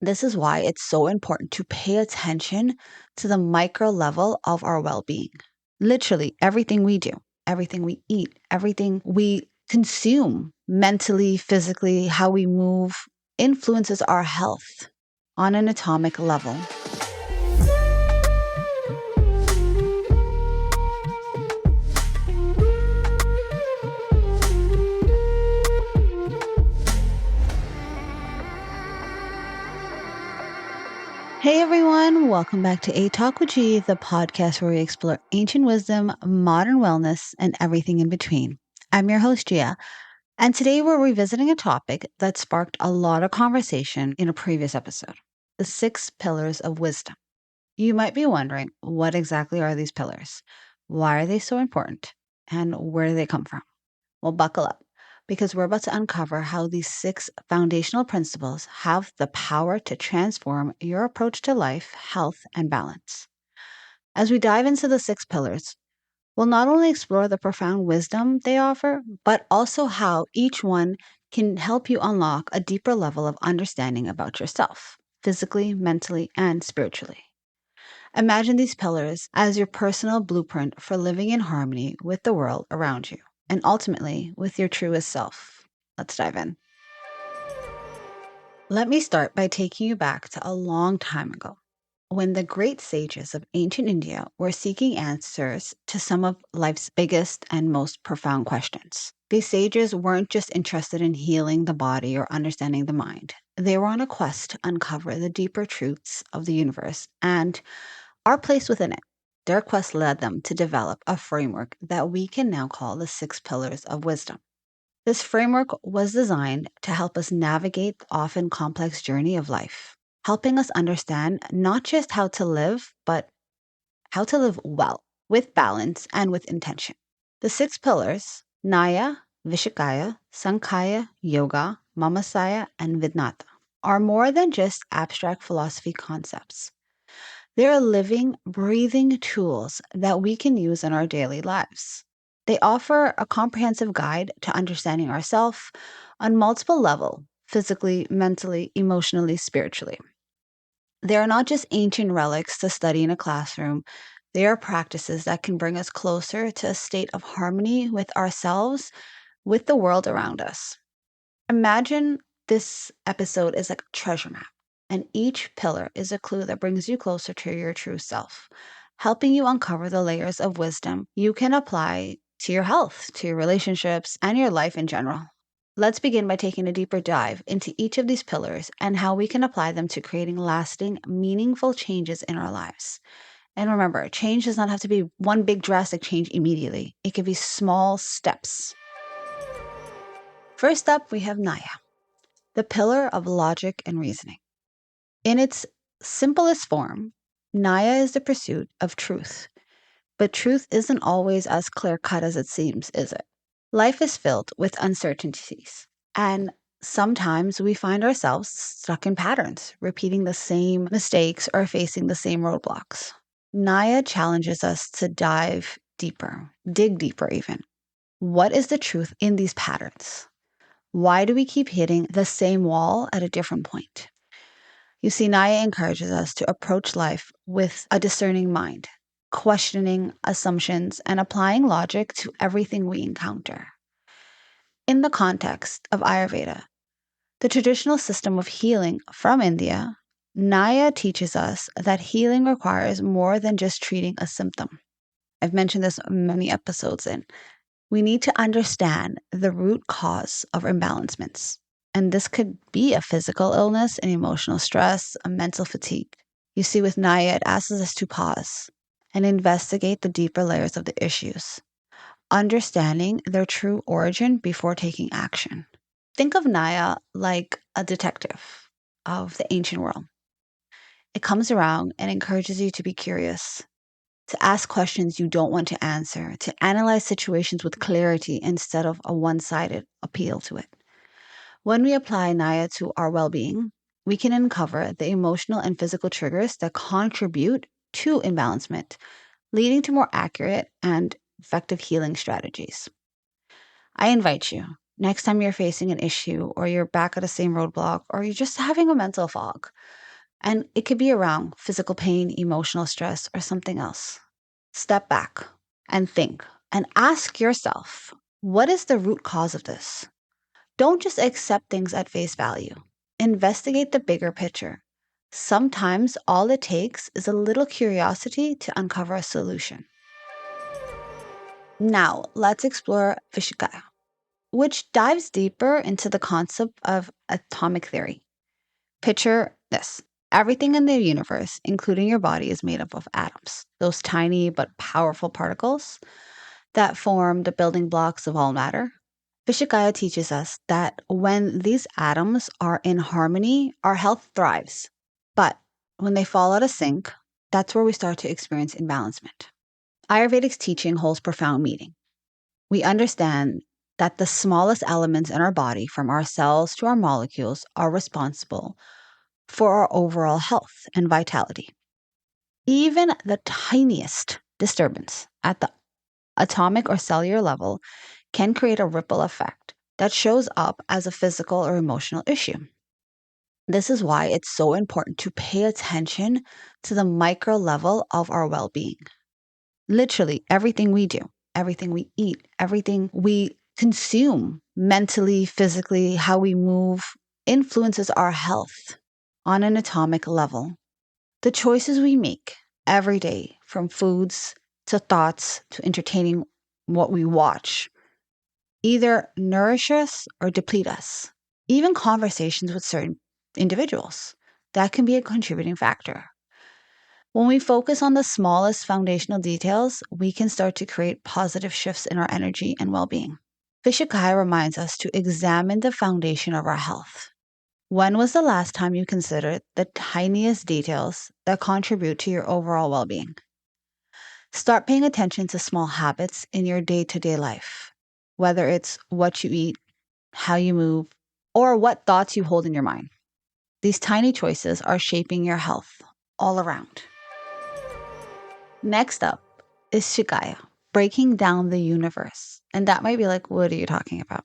This is why it's so important to pay attention to the micro level of our well-being. Literally everything we do, everything we eat, everything we consume mentally, physically, how we move influences our health on an atomic level. Hey everyone, welcome back to A Talk with G, the podcast where we explore ancient wisdom, modern wellness, and everything in between. I'm your host, Gia, and today we're revisiting a topic that sparked a lot of conversation in a previous episode, the 6 pillars of wisdom. You might be wondering, what exactly are these pillars? Why are they so important? And where do they come from? Well, buckle up, because we're about to uncover how these 6 foundational principles have the power to transform your approach to life, health, and balance. As we dive into the 6 pillars, we'll not only explore the profound wisdom they offer, but also how each one can help you unlock a deeper level of understanding about yourself, physically, mentally, and spiritually. Imagine these pillars as your personal blueprint for living in harmony with the world around you and ultimately with your truest self. Let's dive in. Let me start by taking you back to a long time ago when the great sages of ancient India were seeking answers to some of life's biggest and most profound questions. These sages weren't just interested in healing the body or understanding the mind. They were on a quest to uncover the deeper truths of the universe and our place within it. Their quest led them to develop a framework that we can now call the 6 pillars of wisdom. This framework was designed to help us navigate the often complex journey of life, helping us understand not just how to live, but how to live well, with balance and with intention. The 6 pillars, Nyaya, Vaisheshika, Sankhya, Yoga, Mimamsa, and Vedanta, are more than just abstract philosophy concepts. They're living, breathing tools that we can use in our daily lives. They offer a comprehensive guide to understanding ourselves on multiple levels, physically, mentally, emotionally, spiritually. They are not just ancient relics to study in a classroom. They are practices that can bring us closer to a state of harmony with ourselves, with the world around us. Imagine this episode is like a treasure map, and each pillar is a clue that brings you closer to your true self, helping you uncover the layers of wisdom you can apply to your health, to your relationships, and your life in general. Let's begin by taking a deeper dive into each of these pillars and how we can apply them to creating lasting, meaningful changes in our lives. And remember, change does not have to be one big drastic change immediately. It can be small steps. First up, we have Nyaya, the pillar of logic and reasoning. In its simplest form, Nyaya is the pursuit of truth. But truth isn't always as clear-cut as it seems, is it? Life is filled with uncertainties, and sometimes we find ourselves stuck in patterns, repeating the same mistakes or facing the same roadblocks. Nyaya challenges us to dive deeper, dig deeper even. What is the truth in these patterns? Why do we keep hitting the same wall at a different point? You see, Nyaya encourages us to approach life with a discerning mind, questioning assumptions and applying logic to everything we encounter. In the context of Ayurveda, the traditional system of healing from India, Nyaya teaches us that healing requires more than just treating a symptom. I've mentioned this many episodes in. We need to understand the root cause of imbalancements. And this could be a physical illness, an emotional stress, a mental fatigue. You see, with Nyaya, it asks us to pause and investigate the deeper layers of the issues, understanding their true origin before taking action. Think of Nyaya like a detective of the ancient world. It comes around and encourages you to be curious, to ask questions you don't want to answer, to analyze situations with clarity instead of a one-sided appeal to it. When we apply Nyaya to our well-being, we can uncover the emotional and physical triggers that contribute to imbalancement, leading to more accurate and effective healing strategies. I invite you Next time you're facing an issue or you're back at the same roadblock or you're just having a mental fog, and it could be around physical pain, emotional stress, or something else. Step back and think and ask yourself, what is the root cause of this? Don't just accept things at face value. Investigate the bigger picture. Sometimes all it takes is a little curiosity to uncover a solution. Now, let's explore Vishikaya, which dives deeper into the concept of atomic theory. Picture this. Everything in the universe, including your body, is made up of atoms, those tiny but powerful particles that form the building blocks of all matter. Vishakaya teaches us that when these atoms are in harmony, our health thrives. But when they fall out of sync, that's where we start to experience imbalancement. Ayurvedic teaching holds profound meaning. We understand that the smallest elements in our body, from our cells to our molecules, are responsible for our overall health and vitality. Even the tiniest disturbance at the atomic or cellular level can create a ripple effect that shows up as a physical or emotional issue. This is why it's so important to pay attention to the micro level of our well being. Literally, everything we do, everything we eat, everything we consume mentally, physically, how we move influences our health on an atomic level. The choices we make every day, from foods to thoughts to entertaining what we watch, either nourish us or deplete us. Even conversations with certain individuals, that can be a contributing factor. When we focus on the smallest foundational details, we can start to create positive shifts in our energy and well being. Vishakaya reminds us to examine the foundation of our health. When was the last time you considered the tiniest details that contribute to your overall well being? Start paying attention to small habits in your day to day life, whether it's what you eat, how you move, or what thoughts you hold in your mind. These tiny choices are shaping your health all around. Next up is Shikaya, breaking down the universe. And that might be like, what are you talking about?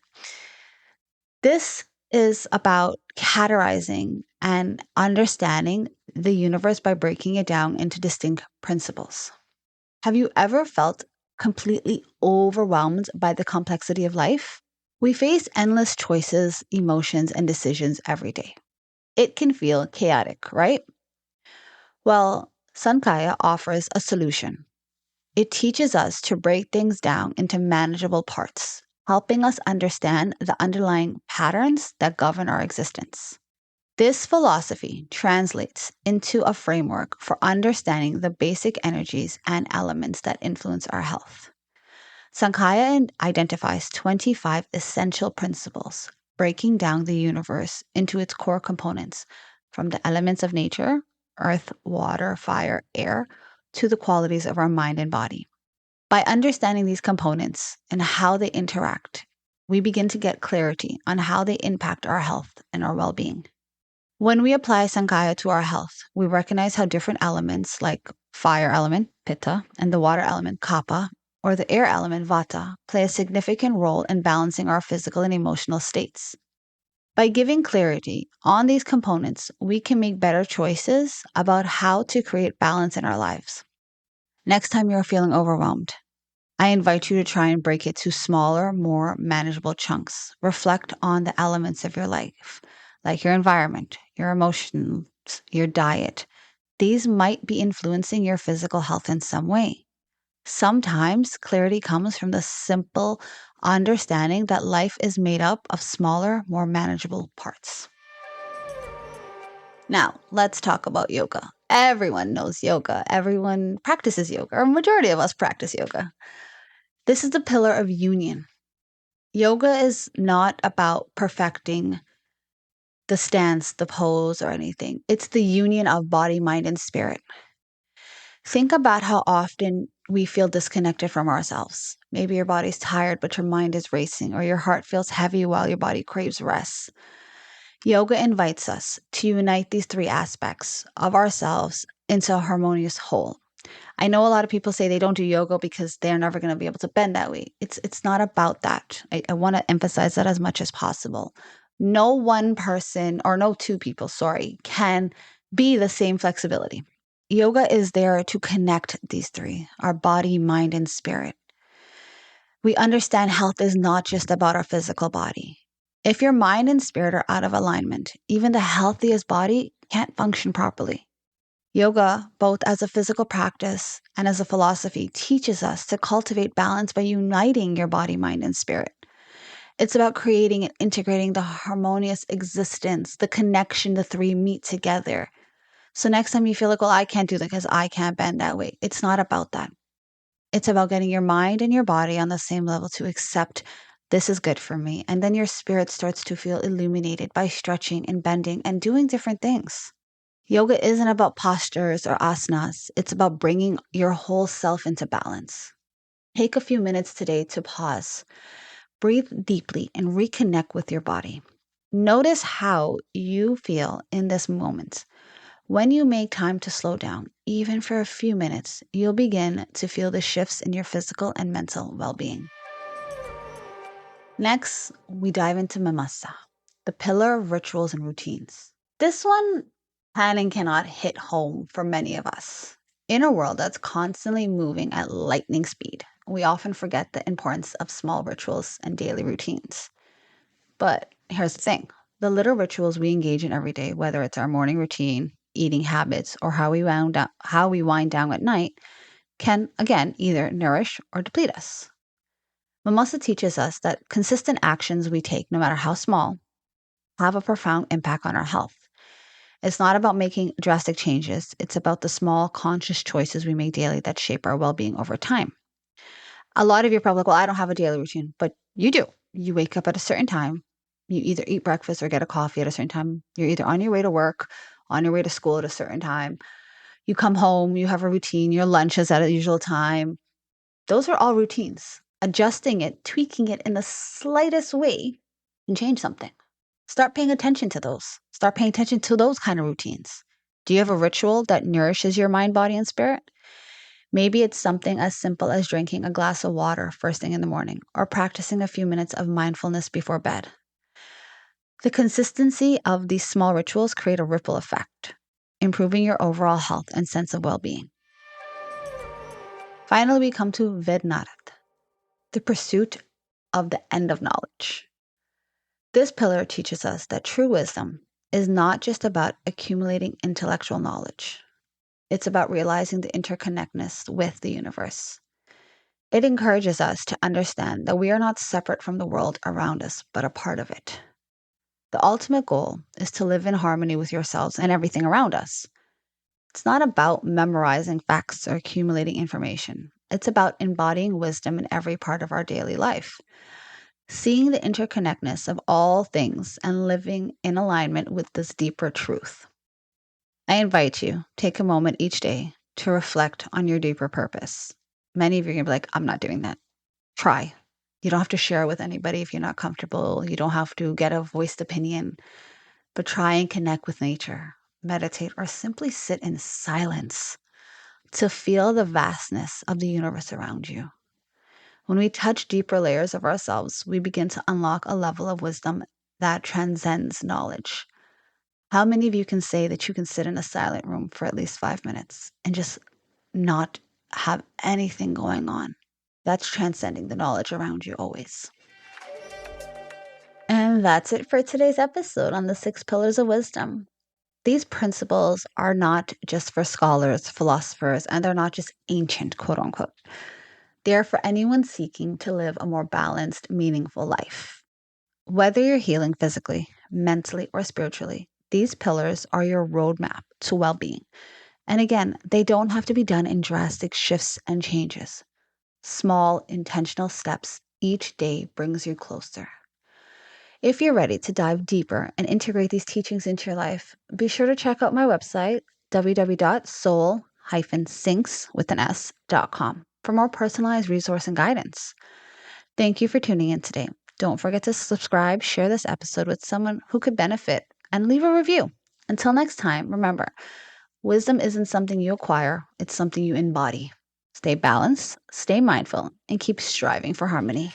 This is about categorizing and understanding the universe by breaking it down into distinct principles. Have you ever felt completely overwhelmed by the complexity of life? We face endless choices, emotions, and decisions every day. It can feel chaotic, right? Well, Sankhya offers a solution. It teaches us to break things down into manageable parts, helping us understand the underlying patterns that govern our existence. This philosophy translates into a framework for understanding the basic energies and elements that influence our health. Sankhya identifies 25 essential principles, breaking down the universe into its core components, from the elements of nature, earth, water, fire, air, to the qualities of our mind and body. By understanding these components and how they interact, we begin to get clarity on how they impact our health and our well being. When we apply Sankhya to our health, we recognize how different elements like fire element, Pitta, and the water element, Kapha, or the air element, Vata, play a significant role in balancing our physical and emotional states. By giving clarity on these components, we can make better choices about how to create balance in our lives. Next time you're feeling overwhelmed, I invite you to try and break it to smaller, more manageable chunks. Reflect on the elements of your life, like your environment, your emotions, your diet. These might be influencing your physical health in some way. Sometimes clarity comes from the simple understanding that life is made up of smaller, more manageable parts. Now, let's talk about yoga. Everyone knows yoga. Everyone practices yoga, or a majority of us practice yoga. This is the pillar of union. Yoga is not about perfecting the stance, the pose, or anything. It's the union of body, mind, and spirit. Think about how often we feel disconnected from ourselves. Maybe your body's tired, but your mind is racing, or your heart feels heavy while your body craves rest. Yoga invites us to unite these three aspects of ourselves into a harmonious whole. I know a lot of people say they don't do yoga because they're never going to be able to bend that way. It's not about that. I want to emphasize that as much as possible. No one person, or no two people, sorry, can be the same flexibility. Yoga is there to connect these three, our body, mind, and spirit. We understand health is not just about our physical body. If your mind and spirit are out of alignment, even the healthiest body can't function properly. Yoga, both as a physical practice and as a philosophy, teaches us to cultivate balance by uniting your body, mind, and spirit. It's about creating and integrating the harmonious existence, the connection the three meet together. So next time you feel like, well, I can't do that because I can't bend that way. It's not about that. It's about getting your mind and your body on the same level to accept this is good for me. And then your spirit starts to feel illuminated by stretching and bending and doing different things. Yoga isn't about postures or asanas. It's about bringing your whole self into balance. Take a few minutes today to pause, breathe deeply, and reconnect with your body. Notice how you feel in this moment. When you make time to slow down, even for a few minutes, you'll begin to feel the shifts in your physical and mental well-being. Next, we dive into Mimamsa, the pillar of rituals and routines. This one can and cannot hit home for many of us. In a world that's constantly moving at lightning speed, we often forget the importance of small rituals and daily routines. But here's the thing. The little rituals we engage in every day, whether it's our morning routine, eating habits, or how we wind down at night, can again either nourish or deplete us. Mimamsa teaches us that consistent actions we take, no matter how small, have a profound impact on our health. It's not about making drastic changes. It's about the small conscious choices we make daily that shape our well-being over time. A lot of you are probably like, well, I don't have a daily routine, but you do. You wake up at a certain time. You either eat breakfast or get a coffee at a certain time. You're either on your way to work, on your way to school at a certain time. You come home, you have a routine, your lunch is at a usual time. Those are all routines. Adjusting it, tweaking it in the slightest way can change something. Start paying attention to those. Start paying attention to those kind of routines. Do you have a ritual that nourishes your mind, body, and spirit? Maybe it's something as simple as drinking a glass of water first thing in the morning or practicing a few minutes of mindfulness before bed. The consistency of these small rituals create a ripple effect, improving your overall health and sense of well-being. Finally, we come to Vedanta, the pursuit of the end of knowledge. This pillar teaches us that true wisdom is not just about accumulating intellectual knowledge. It's about realizing the interconnectedness with the universe. It encourages us to understand that we are not separate from the world around us, but a part of it. The ultimate goal is to live in harmony with yourselves and everything around us. It's not about memorizing facts or accumulating information. It's about embodying wisdom in every part of our daily life, seeing the interconnectedness of all things and living in alignment with this deeper truth. I invite you, take a moment each day to reflect on your deeper purpose. Many of you are going to be like, I'm not doing that. Try. You don't have to share with anybody if you're not comfortable. You don't have to get a voiced opinion, but try and connect with nature, meditate, or simply sit in silence to feel the vastness of the universe around you. When we touch deeper layers of ourselves, we begin to unlock a level of wisdom that transcends knowledge. How many of you can say that you can sit in a silent room for at least 5 minutes and just not have anything going on? That's transcending the knowledge around you always. And that's it for today's episode on the 6 pillars of wisdom. These principles are not just for scholars, philosophers, and they're not just ancient, quote unquote. They're for anyone seeking to live a more balanced, meaningful life. Whether you're healing physically, mentally, or spiritually, these pillars are your roadmap to well-being. And again, they don't have to be done in drastic shifts and changes. Small, intentional steps each day brings you closer. If you're ready to dive deeper and integrate these teachings into your life, be sure to check out my website, www.soul-sinks.com, for more personalized resource and guidance. Thank you for tuning in today. Don't forget to subscribe, share this episode with someone who could benefit, and leave a review. Until next time, remember, Wisdom isn't something you acquire, it's something you embody. Stay balanced, stay mindful, and keep striving for harmony.